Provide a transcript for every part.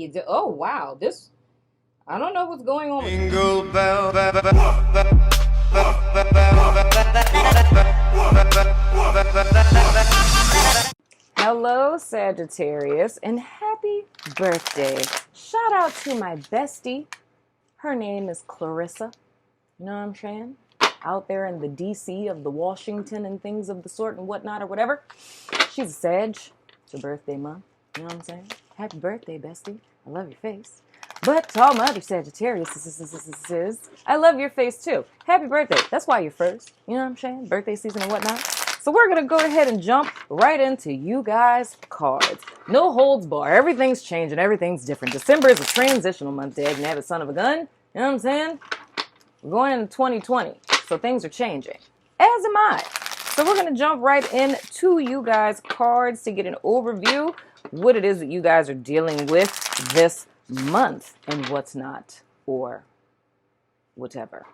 you do. Oh, wow. This, I don't know what's going on with this. Jingle bell. Hello, Sagittarius, and happy birthday. Shout out to my bestie. Her name is Clarissa. You know what I'm saying? Out there in the DC of the Washington and things of the sort and whatnot or whatever. She's a Sag. It's her birthday month. You know what I'm saying? Happy birthday, bestie. I love your face. But to all my other Sagittarius, I love your face too. Happy birthday. That's why you're first. You know what I'm saying? Birthday season and whatnot. So we're going to go ahead and jump right into you guys' cards. No holds bar. Everything's changing. Everything's different. December is a transitional month, Dad. And have a son of a gun. You know what I'm saying? We're going into 2020. So things are changing. As am I. So we're going to jump right into you guys' cards to get an overview what it is that you guys are dealing with this month and what's not, or whatever.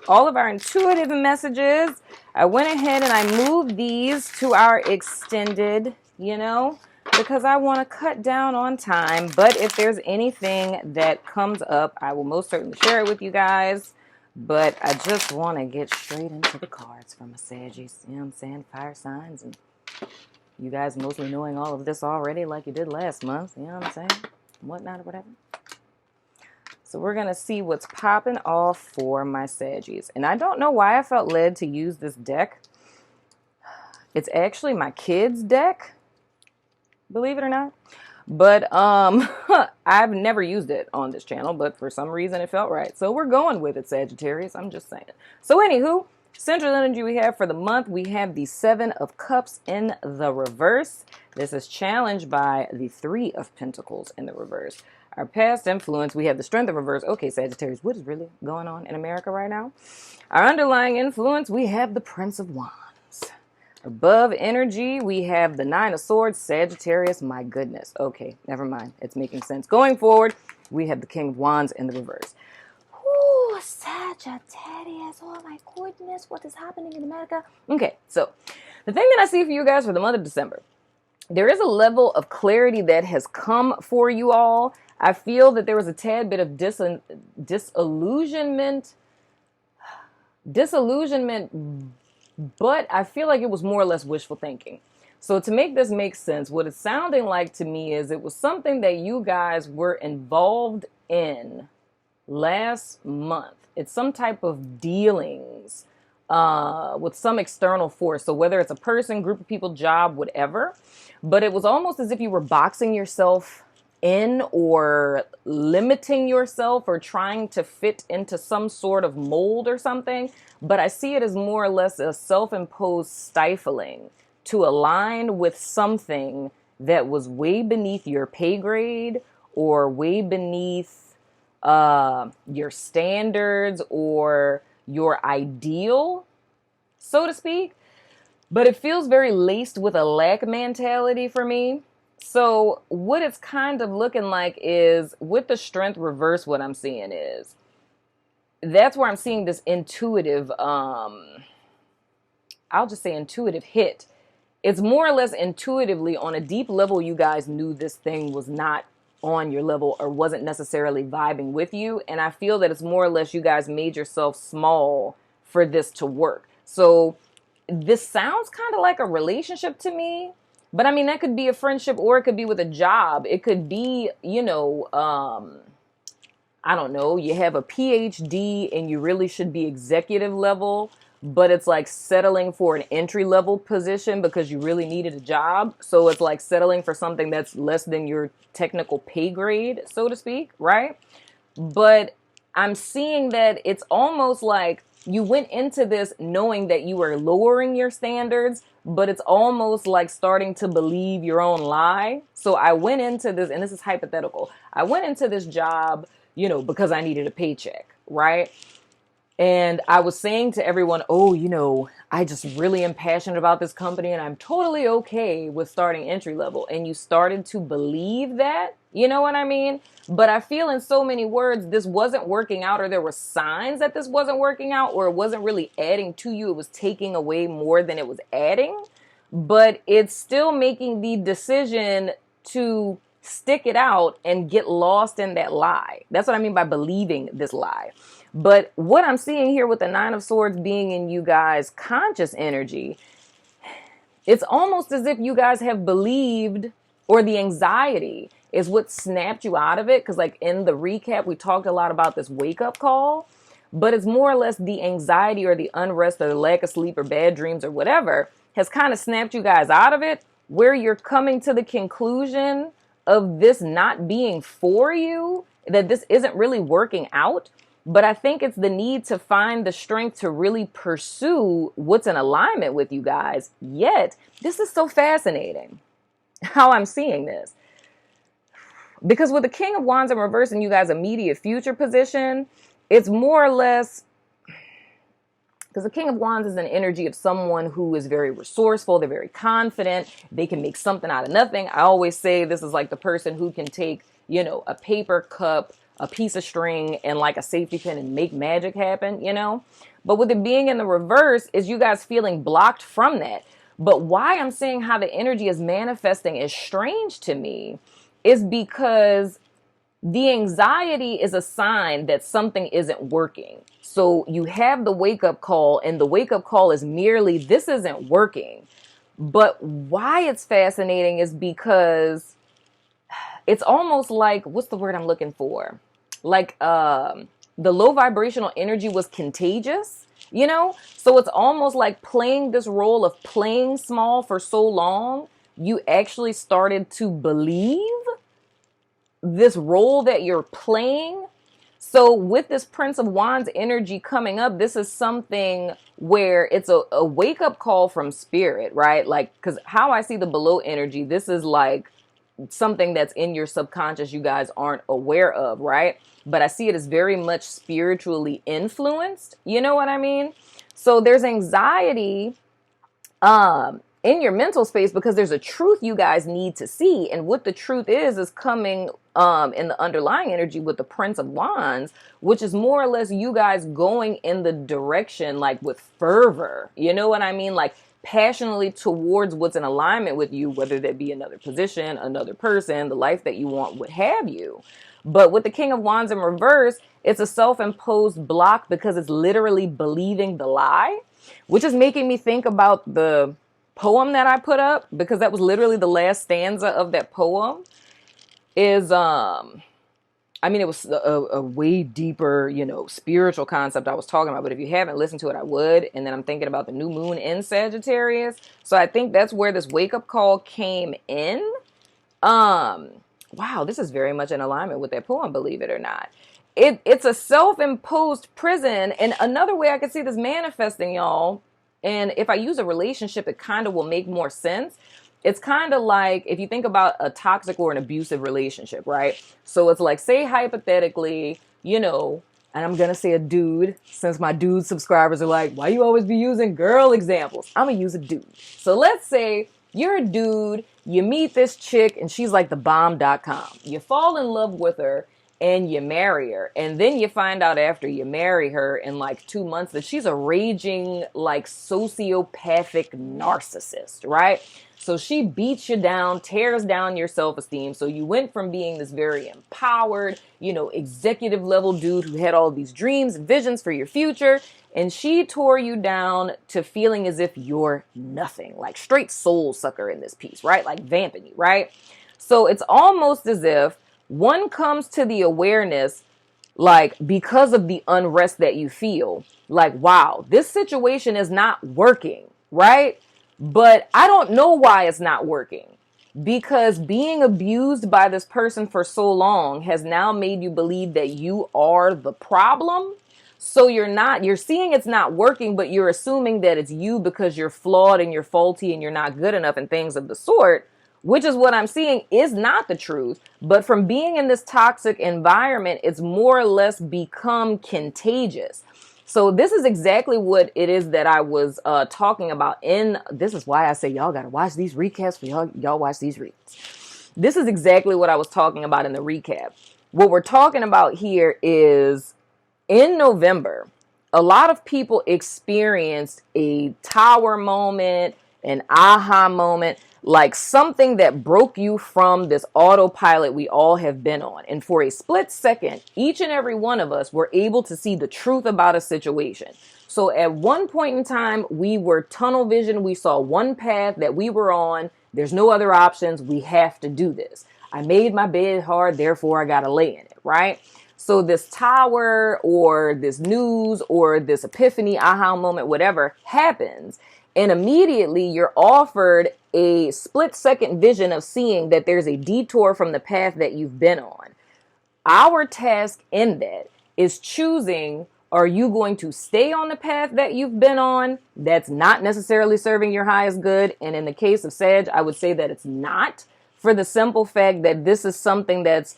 All of our intuitive messages, I went ahead and I moved these to our extended, because I want to cut down on time. But if there's anything that comes up, I will most certainly share it with you guys. But I just want to get straight into the cards from a Saggies, you know what I'm saying? Fire signs, and you guys mostly knowing all of this already like you did last month, you know what I'm saying? Whatnot or whatever. So we're going to see what's popping off for my Saggies. And I don't know why I felt led to use this deck. It's actually my kids' deck, believe it or not. But I've never used it on this channel, but for some reason it felt right. So we're going with it, Sagittarius. I'm just saying. So anywho, central energy we have for the month, we have the Seven of Cups in the reverse. This is challenged by the Three of Pentacles in the reverse. Our past influence, we have the Strength in reverse. Okay, Sagittarius, what is really going on in America right now? Our underlying influence, we have the Prince of Wands. Above energy, we have the Nine of Swords, Sagittarius. My goodness. Okay, never mind. It's making sense. Going forward, we have the King of Wands in the reverse. Ooh, Sagittarius. Oh my goodness, what is happening in America? Okay, so the thing that I see for you guys for the month of December, there is a level of clarity that has come for you all. I feel that there was a tad bit of disillusionment, but I feel like it was more or less wishful thinking. So to make this make sense, what it's sounding like to me is it was something that you guys were involved in last month. It's some type of dealings with some external force. So whether it's a person, group of people, job, whatever. But it was almost as if you were boxing yourself in or limiting yourself or trying to fit into some sort of mold or something. But I see it as more or less a self-imposed stifling to align with something that was way beneath your pay grade or way beneath your standards or your ideal, so to speak. But it feels very laced with a lack mentality for me. So what it's kind of looking like is with the Strength reverse, what I'm seeing is that's where I'm seeing this intuitive, I'll just say intuitive hit. It's more or less intuitively on a deep level. You guys knew this thing was not on your level or wasn't necessarily vibing with you. And I feel that it's more or less you guys made yourself small for this to work. So this sounds kind of like a relationship to me. But I mean, that could be a friendship or it could be with a job. It could be, I don't know, you have a PhD and you really should be executive level, but it's like settling for an entry level position because you really needed a job. So it's like settling for something that's less than your technical pay grade, so to speak, right? But I'm seeing that it's almost like you went into this knowing that you were lowering your standards, but it's almost like starting to believe your own lie. So I went into this, and this is hypothetical. I went into this job, because I needed a paycheck, right? And I was saying to everyone, I just really am passionate about this company and I'm totally okay with starting entry level. And you started to believe that, you know what I mean? But I feel in so many words, this wasn't working out, or there were signs that this wasn't working out, or it wasn't really adding to you. It was taking away more than it was adding, but it's still making the decision to stick it out and get lost in that lie. That's what I mean by believing this lie. But what I'm seeing here with the Nine of Swords being in you guys' conscious energy, it's almost as if you guys have believed, or the anxiety is what snapped you out of it. Because like in the recap, we talked a lot about this wake-up call, but it's more or less the anxiety or the unrest or the lack of sleep or bad dreams or whatever has kind of snapped you guys out of it, where you're coming to the conclusion of this not being for you, that this isn't really working out. But I think it's the need to find the strength to really pursue what's in alignment with you guys. Yet, this is so fascinating how I'm seeing this. Because with the King of Wands in reverse in you guys' immediate future position, it's more or less, because the King of Wands is an energy of someone who is very resourceful. They're very confident. They can make something out of nothing. I always say this is like the person who can take, you know, a paper cup, a piece of string, and like a safety pin and make magic happen, you know? But with it being in the reverse is you guys feeling blocked from that. But why I'm saying how the energy is manifesting is strange to me is because the anxiety is a sign that something isn't working. So you have the wake-up call, and the wake-up call is merely, this isn't working. But why it's fascinating is because it's almost like, what's the word I'm looking for? Like the low vibrational energy was contagious, you know? So it's almost like playing this role of playing small for so long, you actually started to believe this role that you're playing. So with this Prince of Wands energy coming up, this is something where it's a wake-up call from spirit, right? Like, because how I see the below energy, this is like something that's in your subconscious you guys aren't aware of, right? But I see it as very much spiritually influenced. You know what I mean? So there's anxiety in your mental space because there's a truth you guys need to see. And what the truth is coming in the underlying energy with the Prince of Wands, which is more or less you guys going in the direction like with fervor. You know what I mean? Like passionately towards what's in alignment with you, whether that be another position, another person, the life that you want, what have you. But with the King of Wands in reverse, it's a self-imposed block because it's literally believing the lie, which is making me think about the poem that I put up, because that was literally the last stanza of that poem. Is I mean, it was a way deeper, you know, spiritual concept I was talking about. But if you haven't listened to it, I would. And then I'm thinking about the new moon in Sagittarius. So I think that's where this wake-up call came in. Wow, this is very much in alignment with that poem, believe it or not. It's a self-imposed prison. And another way I could see this manifesting, y'all, and if I use a relationship, it kind of will make more sense. It's kind of like if you think about a toxic or an abusive relationship, right? So it's like, say hypothetically, you know, and I'm going to say a dude, since my dude subscribers are like, why you always be using girl examples? I'm going to use a dude. So let's say you're a dude, you meet this chick and she's like the bomb.com. You fall in love with her and you marry her. And then you find out after you marry her in like 2 months that she's a raging like sociopathic narcissist, right? So she beats you down, tears down your self-esteem. So you went from being this very empowered, you know, executive level dude who had all these dreams and visions for your future. And she tore you down to feeling as if you're nothing, like straight soul sucker in this piece, right? Like vamping you, right? So it's almost as if one comes to the awareness, like because of the unrest that you feel, like, wow, this situation is not working, right? But I don't know why it's not working, because being abused by this person for so long has now made you believe that you are the problem. So you're seeing it's not working, but you're assuming that it's you because you're flawed and you're faulty and you're not good enough and things of the sort, which is what I'm seeing is not the truth. But from being in this toxic environment, it's more or less become contagious. So this is exactly what it is that I was talking about this is why I say y'all got to watch these recaps for y'all watch these reads. This is exactly what I was talking about in the recap. What we're talking about here is in November, a lot of people experienced a tower moment, an aha moment, like something that broke you from this autopilot we all have been on. And for a split second, each and every one of us were able to see the truth about a situation. So at one point in time, we were tunnel vision. We saw one path that we were on. There's no other options. We have to do this. I made my bed hard, therefore I got to lay in it, right? So this tower or this news or this epiphany, aha moment, whatever happens. And immediately you're offered a split second vision of seeing that there's a detour from the path that you've been on. Our task in that is choosing, are you going to stay on the path that you've been on that's not necessarily serving your highest good? And in the case of Sag, I would say that it's not, for the simple fact that this is something that's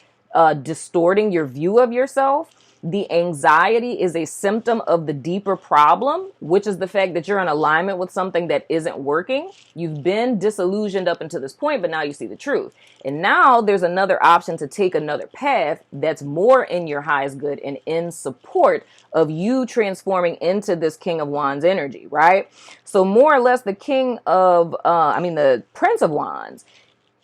distorting your view of yourself. The anxiety is a symptom of the deeper problem, which is the fact that you're in alignment with something that isn't working. You've been disillusioned up until this point, but now you see the truth. And now there's another option to take another path that's more in your highest good and in support of you transforming into this King of Wands energy, right? So more or less the the Prince of Wands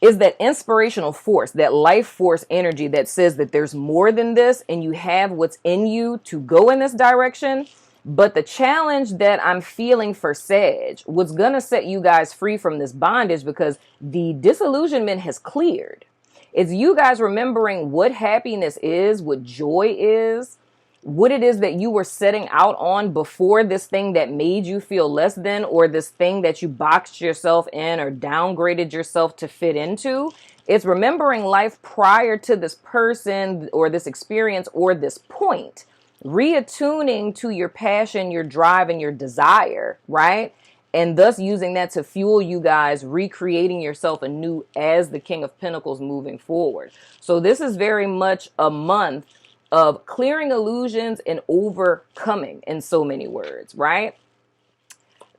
is that inspirational force, that life force energy that says that there's more than this and you have what's in you to go in this direction. But the challenge that I'm feeling for Sag, what's going to set you guys free from this bondage, because the disillusionment has cleared. It's you guys remembering what happiness is, what joy is, what it is that you were setting out on before this thing that made you feel less than, or this thing that you boxed yourself in or downgraded yourself to fit into. It's remembering life prior to this person or this experience or this point, reattuning to your passion, your drive, and your desire, right? And thus using that to fuel you guys, recreating yourself anew as the King of Pentacles moving forward. So this is very much a month of clearing illusions and overcoming, in so many words, right?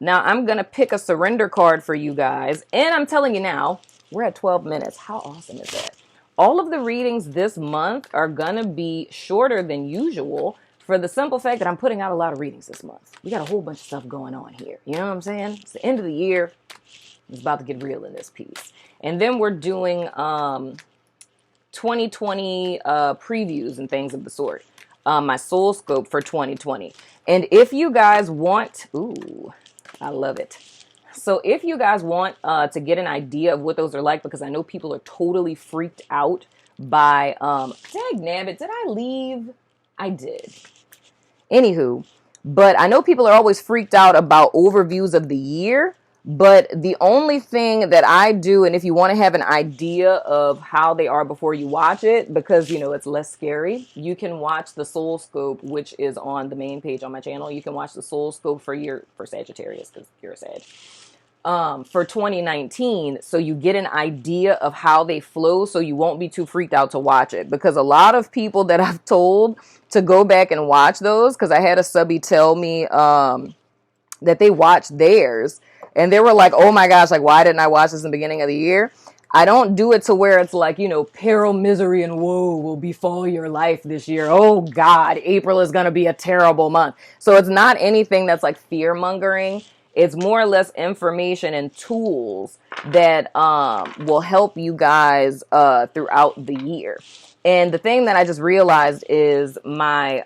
Now, I'm going to pick a surrender card for you guys. And I'm telling you now, we're at 12 minutes. How awesome is that? All of the readings this month are going to be shorter than usual for the simple fact that I'm putting out a lot of readings this month. We got a whole bunch of stuff going on here. You know what I'm saying? It's the end of the year. It's about to get real in this piece. And then we're doing 2020 previews and things of the sort. My soul scope for 2020. And if you guys want, ooh, I love it. So if you guys want to get an idea of what those are like, because I know people are totally freaked out by, dagnabbit, did I leave? I did. Anywho, but I know people are always freaked out about overviews of the year. But the only thing that I do, and if you want to have an idea of how they are before you watch it, because, you know, it's less scary, you can watch the Soul Scope, which is on the main page on my channel. You can watch the Soul Scope for Sagittarius, because you're a Sag, for 2019. So you get an idea of how they flow, so you won't be too freaked out to watch it. Because a lot of people that I've told to go back and watch those, because I had a subby tell me that they watched theirs, and they were like, oh my gosh, like, why didn't I watch this in the beginning of the year? I don't do it to where it's like, you know, peril, misery, and woe will befall your life this year. Oh God, April is going to be a terrible month. So it's not anything that's like fear mongering. It's more or less information and tools that will help you guys throughout the year. And the thing that I just realized is my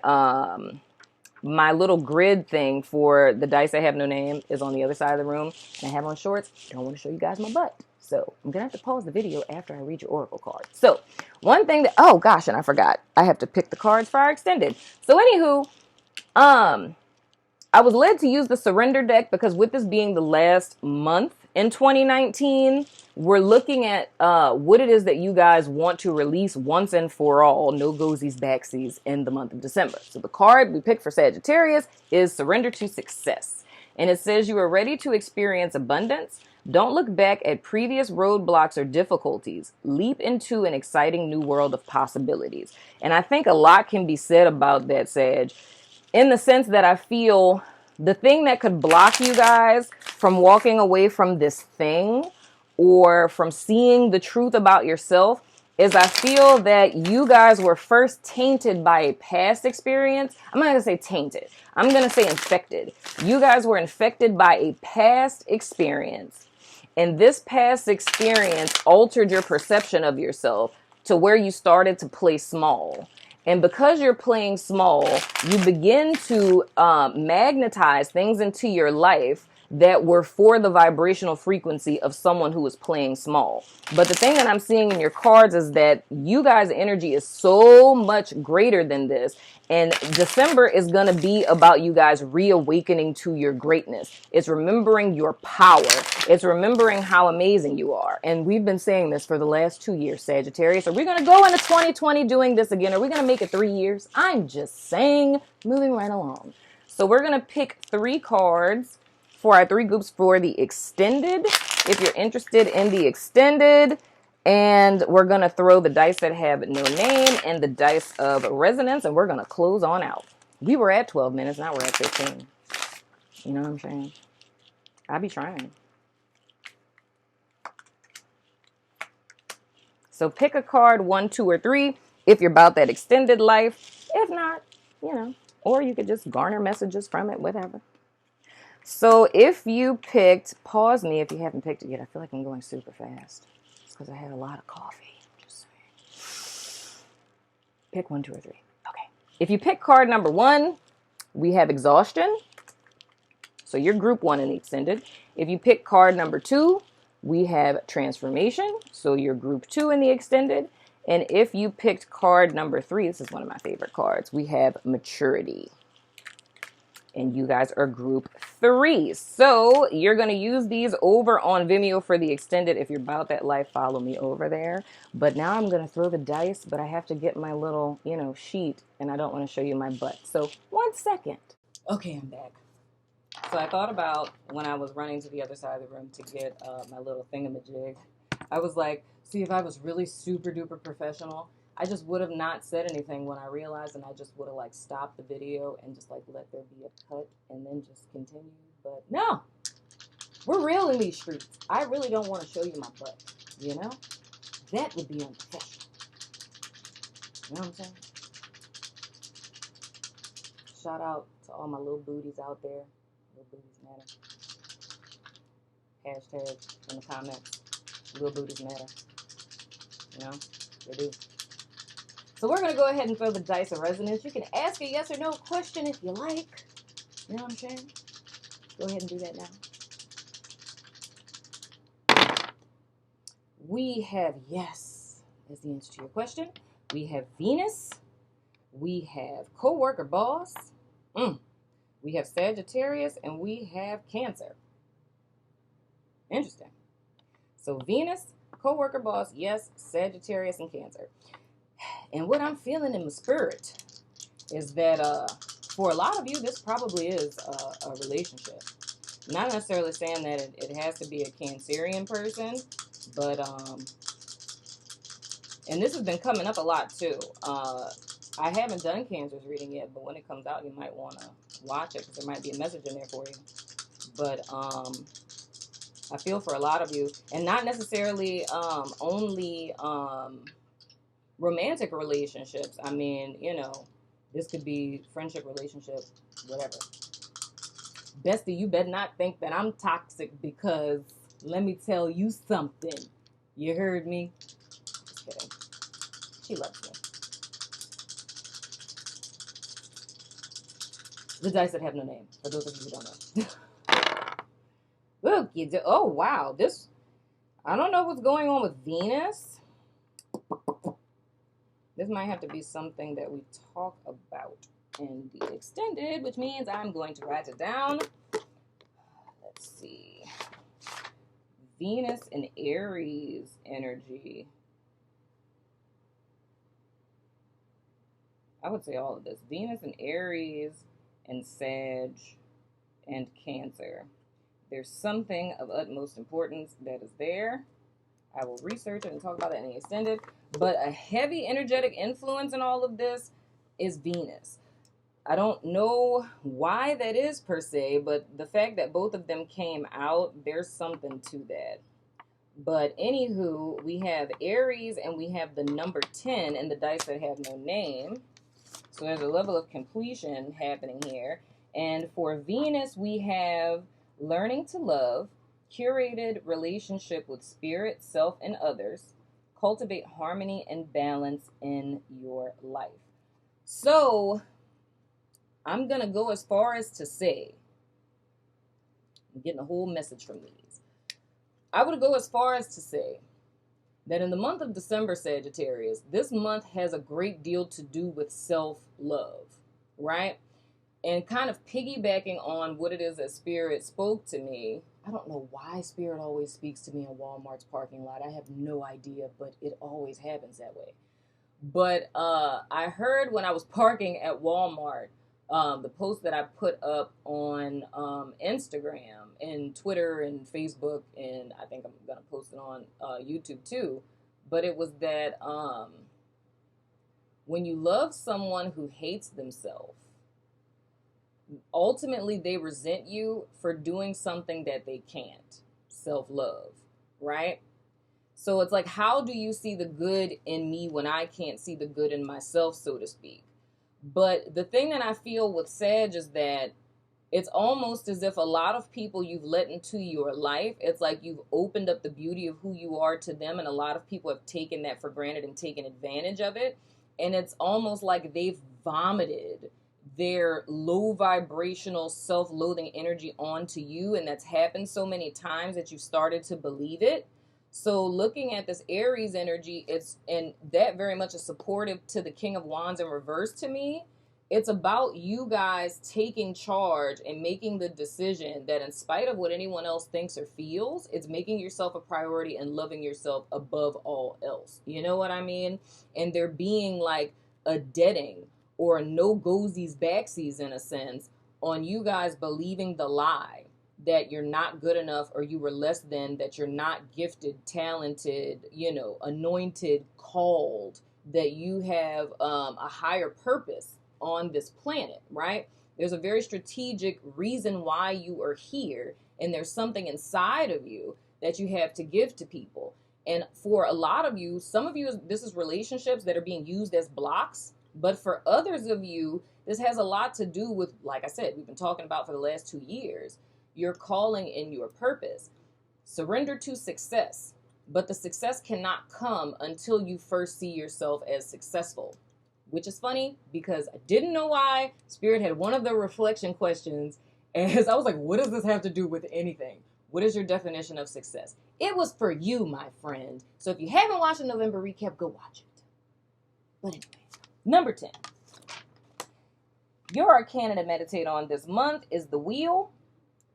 little grid thing for the dice I have no name is on the other side of the room, and I have on shorts. I don't want to show you guys my butt. So I'm going to have to pause the video after I read your oracle card. So one thing that, oh gosh, and I forgot, I have to pick the cards for our extended. So anywho, I was led to use the surrender deck because with this being the last month in 2019, we're looking at what it is that you guys want to release once and for all, no gozies, backsies, in the month of December. So the card we picked for Sagittarius is Surrender to Success. And it says you are ready to experience abundance. Don't look back at previous roadblocks or difficulties. Leap into an exciting new world of possibilities. And I think a lot can be said about that, Sag, in the sense that I feel the thing that could block you guys from walking away from this thing or from seeing the truth about yourself is I feel that you guys were first tainted by a past experience. I'm not going to say tainted. I'm going to say infected. You guys were infected by a past experience And this past experience altered your perception of yourself to where you started to play small. And because you're playing small, you begin to magnetize things into your life that were for the vibrational frequency of someone who is playing small. But the thing that I'm seeing in your cards is that you guys' energy is so much greater than this. And December is going to be about you guys reawakening to your greatness. It's remembering your power. It's remembering how amazing you are. And we've been saying this for the last 2 years, Sagittarius. Are we going to go into 2020 doing this again? Are we going to make it 3 years? I'm just saying, moving right along. So we're going to pick 3 cards for our 3 groups for the extended. If you're interested in the extended, and we're going to throw the dice that have no name and the dice of resonance, and we're going to close on out. We were at 12 minutes, now we're at 15. You know what I'm saying? I be trying. So pick a card, 1, 2, or 3, if you're about that extended life. If not, you know, or you could just garner messages from it, whatever. So if you picked, pause me if you haven't picked it yet. I feel like I'm going super fast. It's because I had a lot of coffee. Just saying. Pick 1, 2, or 3. Okay. If you pick card number 1, we have exhaustion. So you're group 1 in the extended. If you pick card number 2, we have transformation. So you're group 2 in the extended. And if you picked card number 3, this is one of my favorite cards, we have maturity. And you guys are group 3. So you're going to use these over on Vimeo for the extended. If you're about that life, follow me over there. But now I'm going to throw the dice, but I have to get my little, sheet, and I don't want to show you my butt. So 1 second. Okay, I'm back. So I thought about when I was running to the other side of the room to get my little thingamajig. I was like, see, if I was really super duper professional, I just would have not said anything when I realized, and I just would have stopped the video and just let there be a cut and then just continue. But no, we're real in these streets. I really don't want to show you my butt, That would be unprofessional. You know what I'm saying? Shout out to all my little booties out there. Little booties matter. Hashtag in the comments. Little booties matter. They do. So we're going to go ahead and throw the dice of resonance. You can ask a yes or no question if you like. You know what I'm saying? Go ahead and do that now. We have yes as the answer to your question. We have Venus. We have co-worker boss. We have Sagittarius. And we have Cancer. Interesting. So Venus, co-worker boss, yes, Sagittarius, and Cancer. And what I'm feeling in my spirit is that for a lot of you, this probably is a relationship. Not necessarily saying that it has to be a Cancerian person, but, and this has been coming up a lot too. I haven't done Cancer's reading yet, but when it comes out, you might want to watch it because there might be a message in there for you. But I feel for a lot of you, and not necessarily only romantic relationships. I mean, this could be friendship, relationship, whatever. Bestie, you better not think that I'm toxic because let me tell you something. You heard me? Just kidding. She loves me. The dice that have no name, for those of you who don't know. Look, oh, wow. I don't know what's going on with Venus. This might have to be something that we talk about in the extended, which means I'm going to write it down. Let's see. Venus and Aries energy. I would say all of this. Venus and Aries and Sag and Cancer. There's something of utmost importance that is there. I will research it and talk about that in the extended. But a heavy energetic influence in all of this is Venus. I don't know why that is per se, but the fact that both of them came out, there's something to that. But anywho, we have Aries and we have the number 10 and the dice that have no name. So there's a level of completion happening here. And for Venus, we have learning to love, curated relationship with spirit, self, and others. Cultivate harmony and balance in your life. So I'm going to go as far as to say, I'm getting a whole message from these. I would go as far as to say that in the month of December, Sagittarius, this month has a great deal to do with self-love, right? And kind of piggybacking on what it is that Spirit spoke to me. I don't know why Spirit always speaks to me in Walmart's parking lot. I have no idea, but it always happens that way. But I heard when I was parking at Walmart, the post that I put up on Instagram and Twitter and Facebook, and I think I'm going to post it on YouTube too. But it was that when you love someone who hates themselves, ultimately they resent you for doing something that they can't. Self-love, right? So it's like, how do you see the good in me when I can't see the good in myself, so to speak? But the thing that I feel with Sag is that it's almost as if a lot of people you've let into your life, it's like you've opened up the beauty of who you are to them, and a lot of people have taken that for granted and taken advantage of it. And it's almost like they've vomited their low vibrational self-loathing energy onto you, and that's happened so many times that you've started to believe it. So looking at this Aries energy, and that very much is supportive to the King of Wands in reverse to me. It's about you guys taking charge and making the decision that in spite of what anyone else thinks or feels, it's making yourself a priority and loving yourself above all else. You know what I mean? And there being like a deading or a no-gozies backsies in a sense on you guys believing the lie that you're not good enough or you were less than, that you're not gifted, talented, anointed, called, that you have a higher purpose on this planet, right? There's a very strategic reason why you are here, and there's something inside of you that you have to give to people. And for a lot of you, some of you, this is relationships that are being used as blocks, but for others of you, this has a lot to do with, like I said, we've been talking about for the last 2 years, your calling and your purpose. Surrender to success, but the success cannot come until you first see yourself as successful. Which is funny because I didn't know why Spirit had one of the reflection questions, as I was like, what does this have to do with anything? What is your definition of success? It was for you, my friend. So if you haven't watched the November recap, go watch it. But anyway, number 10. Your arcana to meditate on this month is the Wheel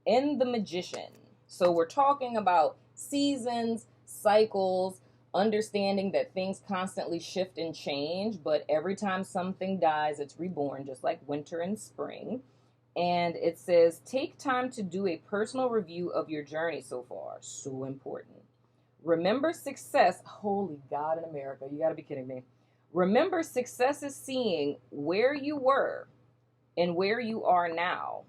and the Magician. So we're talking about seasons, cycles, understanding that things constantly shift and change, but every time something dies, it's reborn, just like winter and spring. And it says, take time to do a personal review of your journey so far. So important. Remember success. Holy God in America, you gotta be kidding me. Remember success is seeing where you were and where you are now.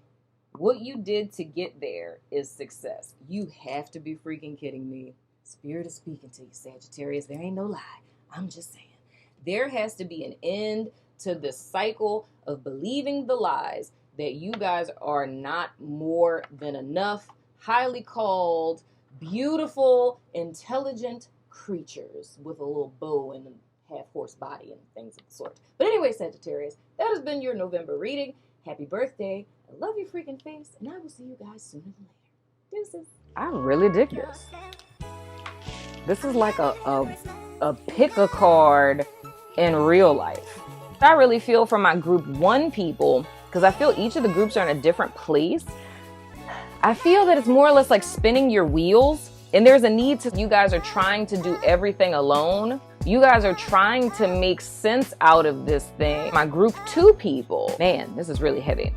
What you did to get there is success. You have to be freaking kidding me. Spirit is speaking to you, Sagittarius. There ain't no lie. I'm just saying. There has to be an end to this cycle of believing the lies that you guys are not more than enough, highly called, beautiful, intelligent creatures with a little bow and a half-horse body and things of the sort. But anyway, Sagittarius, that has been your November reading. Happy birthday. I love your freaking face, and I will see you guys sooner than later. Deuces. I really dig this. This is like a pick a card in real life. I really feel for my group 1 people, because I feel each of the groups are in a different place. I feel that it's more or less like spinning your wheels, and there's a need to, you guys are trying to do everything alone. You guys are trying to make sense out of this thing. My group 2 people, man, this is really heavy.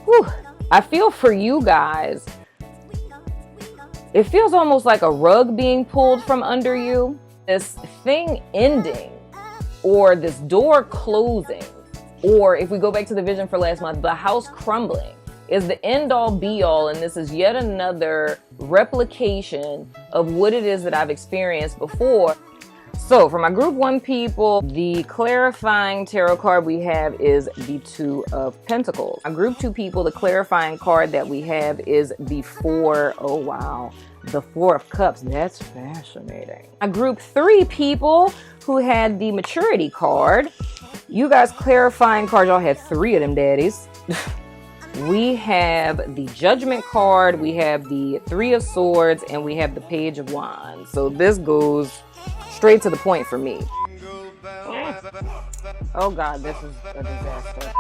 Whew. I feel for you guys. It feels almost like a rug being pulled from under you. This thing ending, or this door closing, or if we go back to the vision for last month, the house crumbling is the end all be all. And this is yet another replication of what it is that I've experienced before. So for my group 1 people, the clarifying tarot card we have is the 2 of Pentacles. My group 2 people, the clarifying card that we have is the 4, oh wow, the 4 of Cups. That's fascinating. My group 3 people who had the maturity card, you guys clarifying card, y'all had 3 of them daddies. We have the Judgment card, we have the 3 of Swords, and we have the Page of Wands. So this goes straight to the point for me. Oh God, this is a disaster.